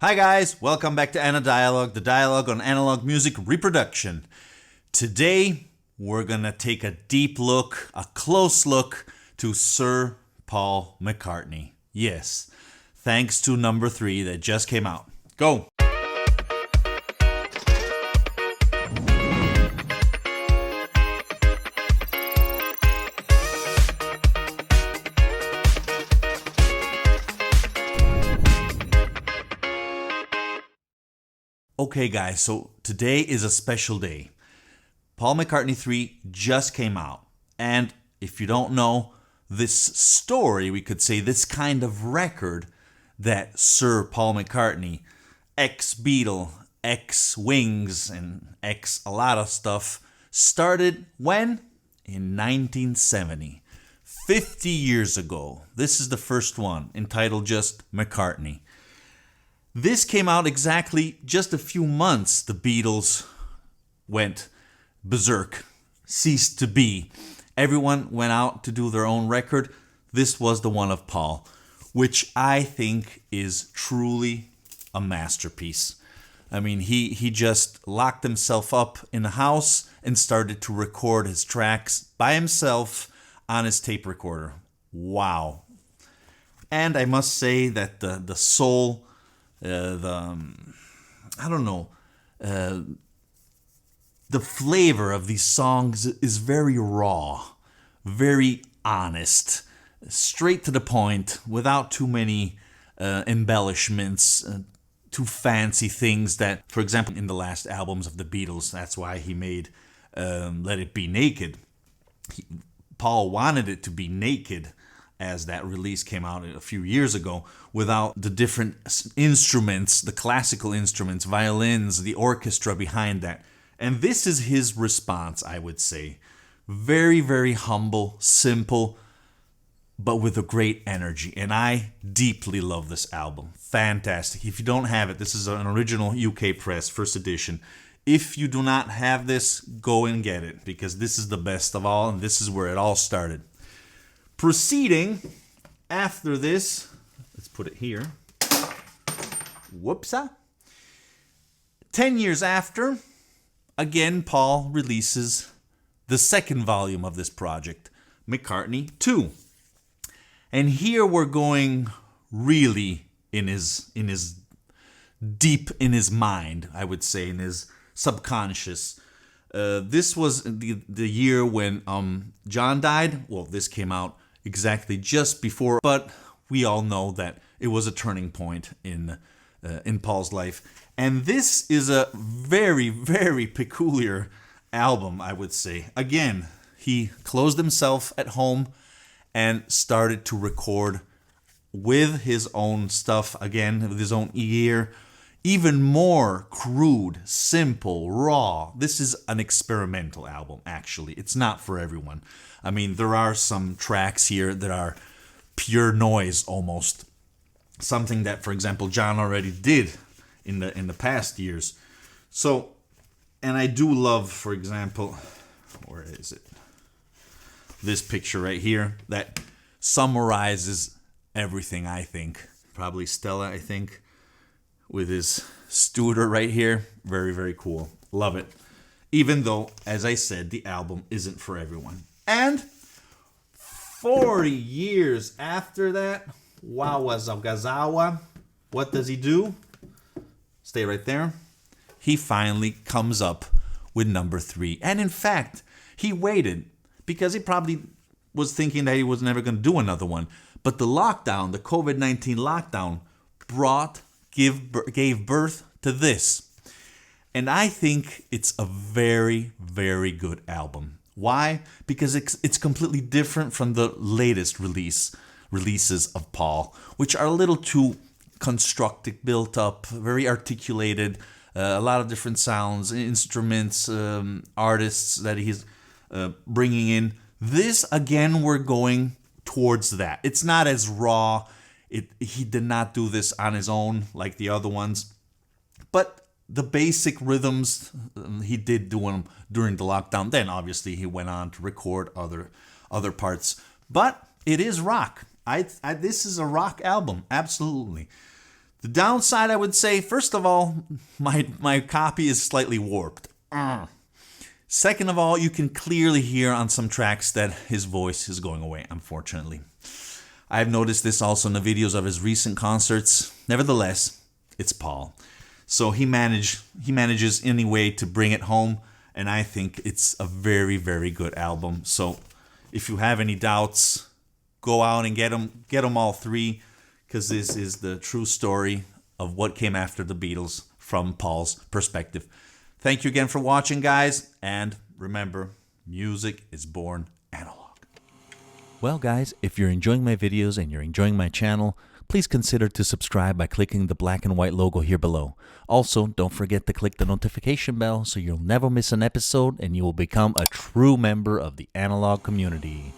Hi guys, welcome back to Ana Dialogue, the dialogue on analog music reproduction. Today, we're gonna take a deep look, a close look to Sir Paul McCartney. Yes, thanks to number 3 that just came out. Go! Okay guys, so today is a special day. Paul McCartney III just came out. And if you don't know, this story, we could say this kind of record that Sir Paul McCartney, ex-Beatle, ex-Wings, and ex a lot of stuff, started when? In 1970. 50 years ago. This is the first one, entitled just McCartney. This came out exactly just a few months. The Beatles went berserk, ceased to be. Everyone went out to do their own record. This was the one of Paul, which I think is truly a masterpiece. I mean, he just locked himself up in a house and started to record his tracks by himself on his tape recorder. Wow. And I must say that the soul... the flavor of these songs is very raw, very honest, straight to the point, without too many embellishments, too fancy things that, for example, in the last albums of the Beatles, that's why he made Let It Be Naked. Paul wanted it to be naked, as that release came out a few years ago, without the different instruments, the classical instruments, violins, the orchestra behind that. And this is his response, I would say. Very, very humble, simple, but with a great energy. And I deeply love this album. Fantastic. If you don't have it, this is an original UK press, first edition. If you do not have this, go and get it, because this is the best of all, and this is where it all started. Proceeding after this, let's put it here. Whoopsa. 10 years after, again, Paul releases the second volume of this project, McCartney II. And here we're going really in his deep in his mind, I would say, in his subconscious. This was the year when John died. Well, this came out exactly just before, but we all know that it was a turning point in Paul's life. And this is a very, very peculiar album, I would say. Again, he closed himself at home and started to record with his own stuff, again, with his own ear. Even more crude, simple, raw. This is an experimental album, actually. It's not for everyone. I mean, there are some tracks here that are pure noise, almost. Something that, for example, John already did in the past years. So, and I do love, for example, where is it? This picture right here that summarizes everything, I think. Probably Stella, I think, with his Studer right here. Very, very cool. Love it. Even though, as I said, the album isn't for everyone. And 40 years after that, Wawazagazawa, what does he do? Stay right there. He finally comes up with number 3. And in fact, he waited because he probably was thinking that he was never going to do another one. But the lockdown, the COVID-19 lockdown, gave birth to this. And I think it's a very, very good album. Why? Because it's completely different from the latest releases of Paul, which are a little too constructed, built up, very articulated, a lot of different sounds, instruments, artists that he's bringing in. This, again, we're going towards that. It's not as raw. He did not do this on his own like the other ones. But the basic rhythms, he did do them during the lockdown. Then, obviously, he went on to record other parts. But it is rock. This is a rock album, absolutely. The downside, I would say, first of all, my copy is slightly warped. Second of all, you can clearly hear on some tracks that his voice is going away, unfortunately. I've noticed this also in the videos of his recent concerts. Nevertheless, it's Paul. So he manages anyway to bring it home, and I think it's a very, very good album. So if you have any doubts, go out and get them all three, because this is the true story of what came after the Beatles from Paul's perspective. Thank you again for watching, guys, and remember, music is born analog. Well, guys, if you're enjoying my videos and you're enjoying my channel, please consider to subscribe by clicking the black and white logo here below. Also, don't forget to click the notification bell so you'll never miss an episode and you will become a true member of the analog community.